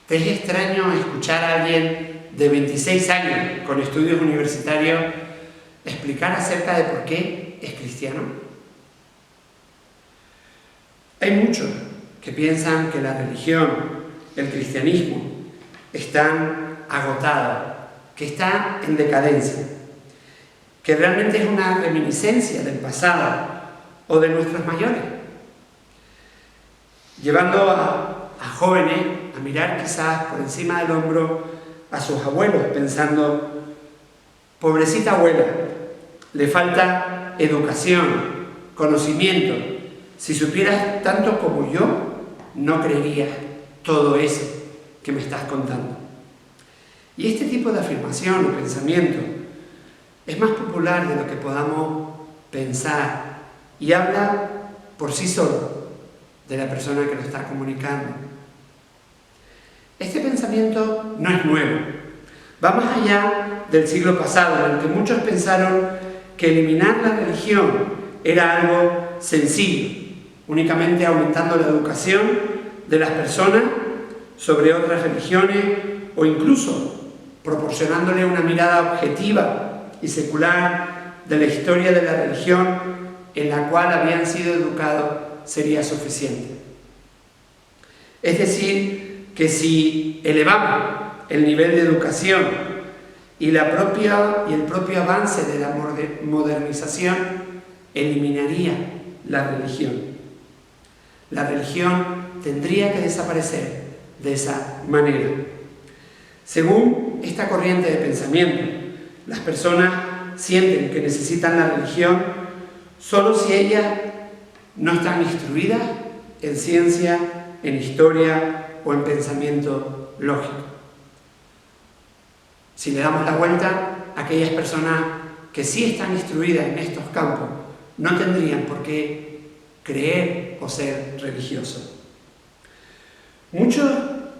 ¿Te es extraño escuchar a alguien de 26 años con estudios universitarios explicar acerca de por qué es cristiano? Hay muchos que piensan que la religión, el cristianismo, están agotados, que está en decadencia, que realmente es una reminiscencia del pasado o de nuestros mayores, llevando a jóvenes a mirar quizás por encima del hombro a sus abuelos, pensando: pobrecita abuela, le falta educación, conocimiento. Si supieras tanto como yo, no creerías todo eso que me estás contando. Y este tipo de afirmación o pensamiento es más popular de lo que podamos pensar y habla por sí solo de la persona que lo está comunicando. Este pensamiento no es nuevo. Va más allá del siglo pasado, en el que muchos pensaron que eliminar la religión era algo sencillo, únicamente aumentando la educación de las personas sobre otras religiones o incluso proporcionándole una mirada objetiva y secular de la historia de la religión en la cual habían sido educados sería suficiente. Es decir, que si elevamos el nivel de educación y el propio avance de la modernización, eliminaría la religión. La religión tendría que desaparecer de esa manera. Según esta corriente de pensamiento, las personas sienten que necesitan la religión solo si ellas no están instruidas en ciencia, en historia o en pensamiento lógico. Si le damos la vuelta, aquellas personas que sí están instruidas en estos campos no tendrían por qué creer o ser religiosos. Muchos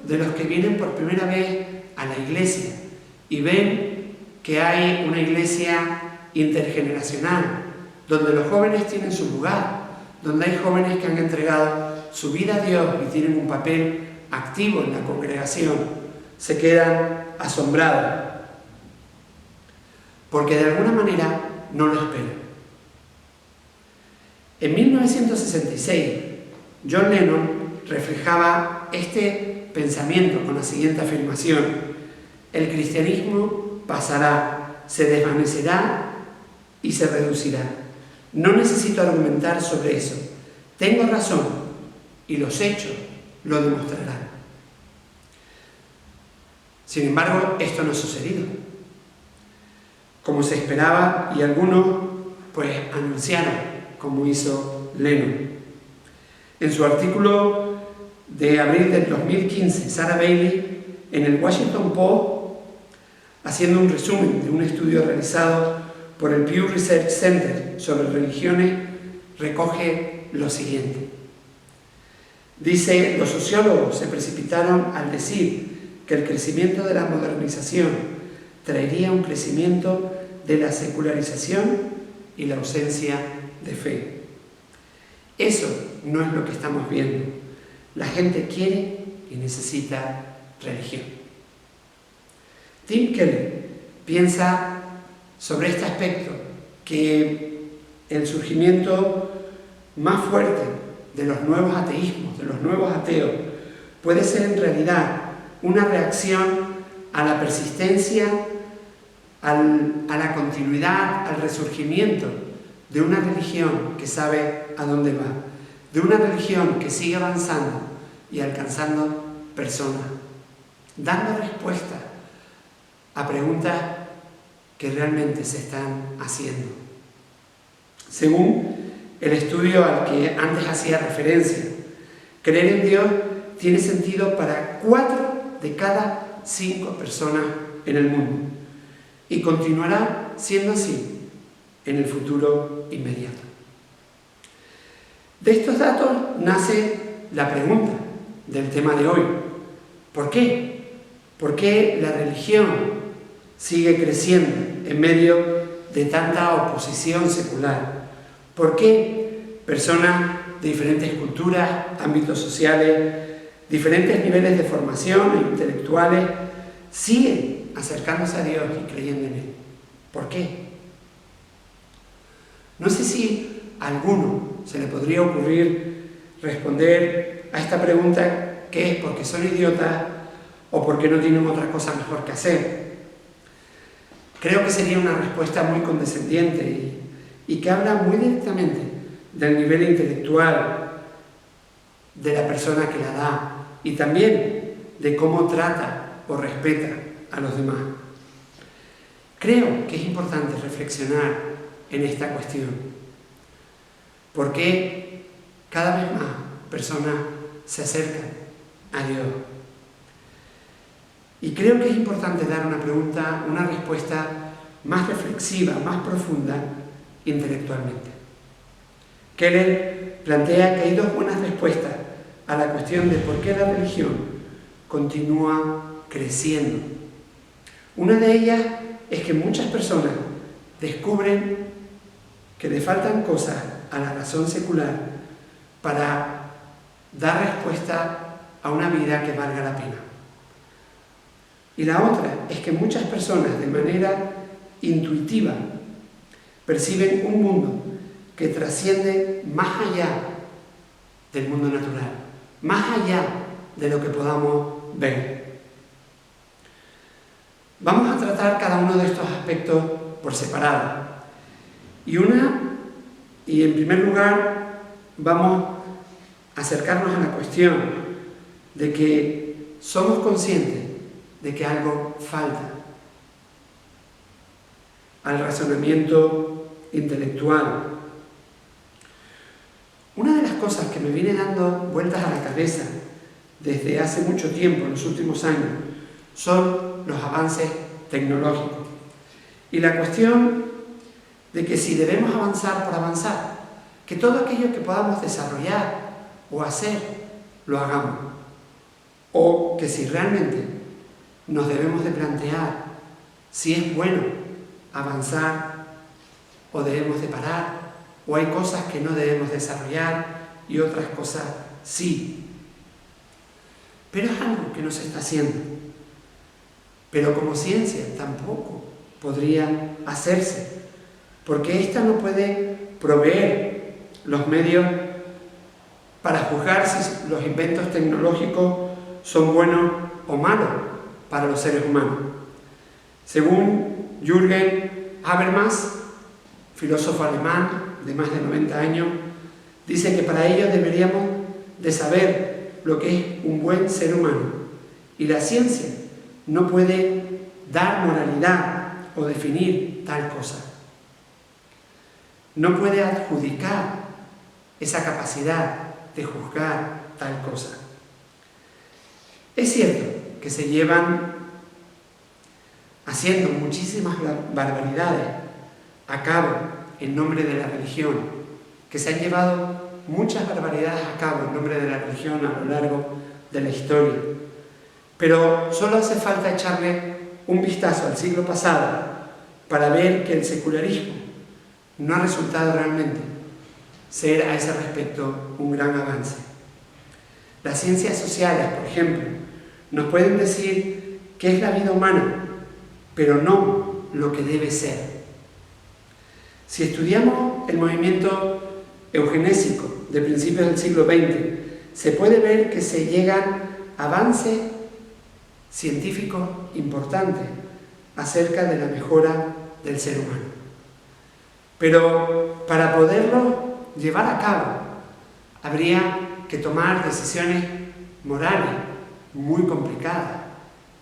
de los que vienen por primera vez a la iglesia y ven que hay una iglesia intergeneracional, donde los jóvenes tienen su lugar, donde hay jóvenes que han entregado su vida a Dios y tienen un papel activo en la congregación, se quedan asombrados, porque de alguna manera no lo esperan. En 1966, John Lennon reflejaba este pensamiento con la siguiente afirmación: el cristianismo pasará, se desvanecerá y se reducirá. No necesito argumentar sobre eso. Tengo razón y los hechos lo demostrarán. Sin embargo, esto no ha sucedido como se esperaba, y algunos pues anunciaron, como hizo Lennon. En su artículo de abril del 2015, Sarah Bailey, en el Washington Post, haciendo un resumen de un estudio realizado por el Pew Research Center sobre religiones, recoge lo siguiente. Dice: los sociólogos se precipitaron al decir que el crecimiento de la modernización traería un crecimiento de la secularización y la ausencia de fe. Eso no es lo que estamos viendo. La gente quiere y necesita religión. Tim Keller piensa sobre este aspecto, que el surgimiento más fuerte de los nuevos ateísmos, de los nuevos ateos, puede ser en realidad una reacción a la persistencia, a la continuidad, al resurgimiento de una religión que sabe a dónde va, de una religión que sigue avanzando y alcanzando personas, dando respuestas a preguntas que realmente se están haciendo. Según el estudio al que antes hacía referencia, creer en Dios tiene sentido para 4 de cada 5 personas en el mundo y continuará siendo así en el futuro inmediato. De estos datos nace la pregunta del tema de hoy: ¿por qué? ¿Por qué la religión sigue creciendo en medio de tanta oposición secular? ¿Por qué personas de diferentes culturas, ámbitos sociales, diferentes niveles de formación e intelectuales siguen acercándose a Dios y creyendo en Él. ¿Por qué? No sé si a alguno se le podría ocurrir responder a esta pregunta, que es porque son idiotas o porque no tienen otra cosa mejor que hacer. Creo que sería una respuesta muy condescendiente y que habla muy directamente del nivel intelectual de la persona que la da y también de cómo trata o respeta a los demás. Creo que es importante reflexionar en esta cuestión, porque cada vez más personas se acercan a Dios. Y creo que es importante dar una respuesta más reflexiva, más profunda intelectualmente. Keller plantea que hay dos buenas respuestas a la cuestión de por qué la religión continúa creciendo. Una de ellas es que muchas personas descubren que le faltan cosas a la razón secular para dar respuesta a una vida que valga la pena. Y la otra es que muchas personas de manera intuitiva perciben un mundo que trasciende más allá del mundo natural, más allá de lo que podamos ver. Vamos a tratar cada uno de estos aspectos por separado. Y en primer lugar, vamos a acercarnos a la cuestión de que somos conscientes de que algo falta al razonamiento intelectual. Una de las cosas que me viene dando vueltas a la cabeza desde hace mucho tiempo, en los últimos años, son los avances tecnológicos y la cuestión de que si debemos avanzar por avanzar, que todo aquello que podamos desarrollar o hacer, lo hagamos, o que si realmente nos debemos de plantear si es bueno avanzar o debemos de parar, o hay cosas que no debemos desarrollar y otras cosas sí. Pero es algo que no se está haciendo. Pero como ciencia tampoco podría hacerse, porque ésta no puede proveer los medios para juzgar si los inventos tecnológicos son buenos o malos para los seres humanos. Según Jürgen Habermas, filósofo alemán de más de 90 años, dice que para ello deberíamos de saber lo que es un buen ser humano, y la ciencia no puede dar moralidad o definir tal cosa. No puede adjudicar esa capacidad de juzgar tal cosa. Es cierto que se llevan haciendo muchísimas barbaridades a cabo en nombre de la religión, que se han llevado muchas barbaridades a cabo en nombre de la religión a lo largo de la historia. Pero solo hace falta echarle un vistazo al siglo pasado para ver que el secularismo no ha resultado realmente ser a ese respecto un gran avance. Las ciencias sociales, por ejemplo, nos pueden decir qué es la vida humana, pero no lo que debe ser. Si estudiamos el movimiento eugenésico de principios del siglo XX, se puede ver que se llegan avances científicos importantes acerca de la mejora del ser humano. Pero para poderlo llevar a cabo, habría que tomar decisiones morales muy complicadas.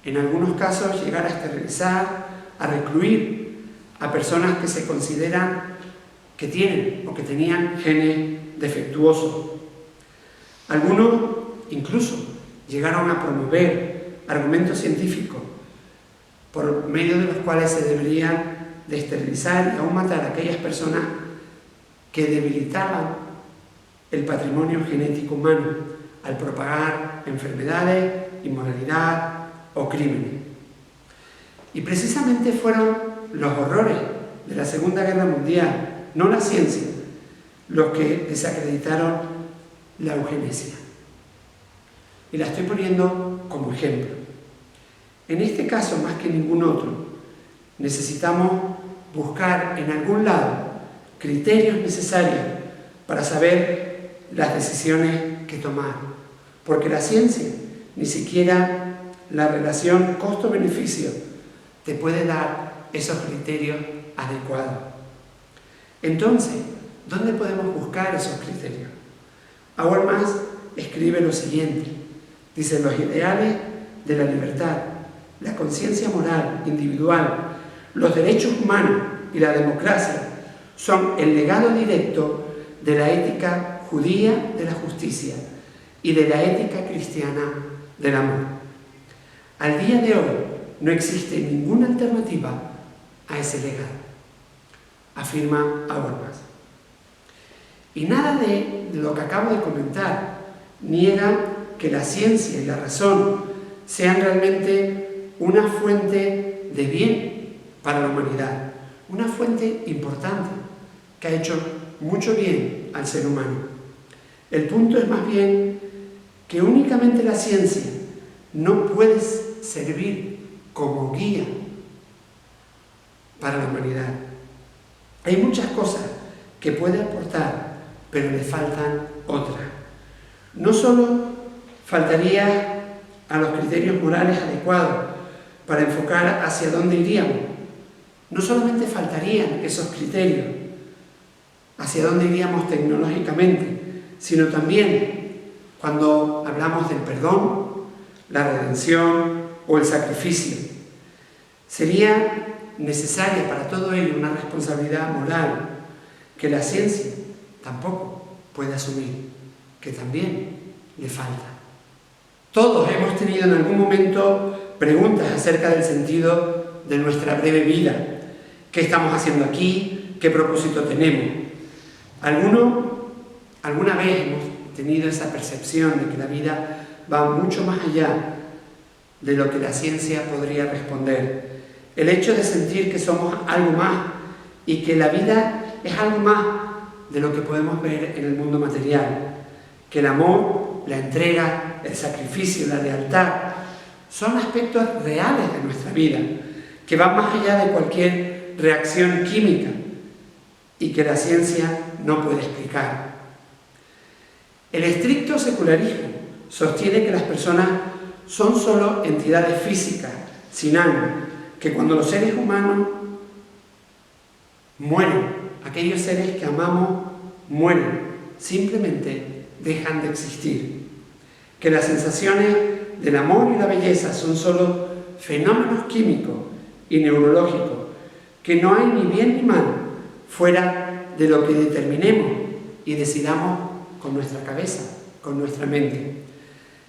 En algunos casos llegar a esterilizar, a recluir a personas que se consideran que tienen o que tenían genes defectuosos. Algunos incluso llegaron a promover argumentos científicos por medio de los cuales se deberían de esterilizar y aún matar a aquellas personas que debilitaban el patrimonio genético humano al propagar enfermedades, inmoralidad o crímenes. Y precisamente fueron los horrores de la Segunda Guerra Mundial, no la ciencia, los que desacreditaron la eugenesia. y la estoy poniendo como ejemplo. En este caso, más que ningún otro, necesitamos buscar en algún lado criterios necesarios para saber las decisiones que tomar, porque la ciencia, ni siquiera la relación costo-beneficio, te puede dar esos criterios adecuados. Entonces, ¿dónde podemos buscar esos criterios? Habermas escribe lo siguiente, dice: los ideales de la libertad, la conciencia moral individual, los derechos humanos y la democracia son el legado directo de la ética judía de la justicia y de la ética cristiana del amor. Al día de hoy no existe ninguna alternativa a ese legado, afirma Habermas. Y nada de lo que acabo de comentar niega que la ciencia y la razón sean realmente una fuente de bien para la humanidad, una fuente importante que ha hecho mucho bien al ser humano. El punto es más bien que únicamente la ciencia no puede servir como guía para la humanidad. Hay muchas cosas que puede aportar, pero le faltan otras. No solo faltaría a los criterios morales adecuados para enfocar hacia dónde iríamos, no solamente faltarían esos criterios hacia dónde iríamos tecnológicamente, sino también cuando hablamos del perdón, la redención o el sacrificio. Sería necesaria para todo ello una responsabilidad moral que la ciencia tampoco puede asumir, que también le falta. Todos hemos tenido en algún momento preguntas acerca del sentido de nuestra breve vida. ¿Qué estamos haciendo aquí? ¿Qué propósito tenemos? Alguna vez hemos tenido esa percepción de que la vida va mucho más allá de lo que la ciencia podría responder. El hecho de sentir que somos algo más y que la vida es algo más de lo que podemos ver en el mundo material, que el amor, la entrega, el sacrificio, la lealtad son aspectos reales de nuestra vida, que van más allá de cualquier reacción química y que la ciencia no puede explicar. El estricto secularismo sostiene que las personas son solo entidades físicas, sin alma, que cuando los seres humanos mueren, aquellos seres que amamos mueren, simplemente dejan de existir, que las sensaciones del amor y la belleza son solo fenómenos químicos y neurológicos, que no hay ni bien ni mal fuera de lo que determinemos y decidamos con nuestra cabeza, con nuestra mente.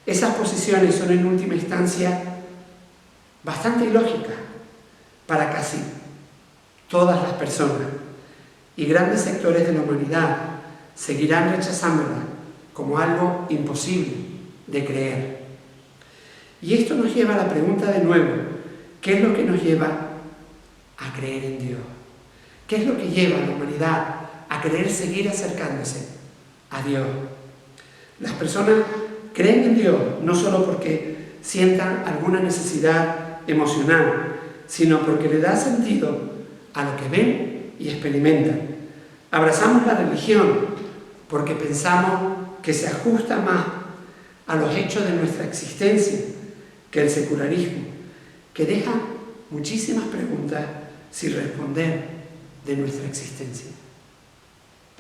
Esas posiciones son en última instancia bastante ilógicas para casi todas las personas, y grandes sectores de la humanidad seguirán rechazándolas como algo imposible de creer. Y esto nos lleva a la pregunta de nuevo: ¿qué es lo que nos lleva a creer en Dios? ¿Qué es lo que lleva a la humanidad a querer seguir acercándose a Dios? Las personas creen en Dios no solo porque sientan alguna necesidad emocional, sino porque le da sentido a lo que ven y experimentan. Abrazamos la religión porque pensamos que se ajusta más a los hechos de nuestra existencia que el secularismo, que deja muchísimas preguntas sin responder de nuestra existencia.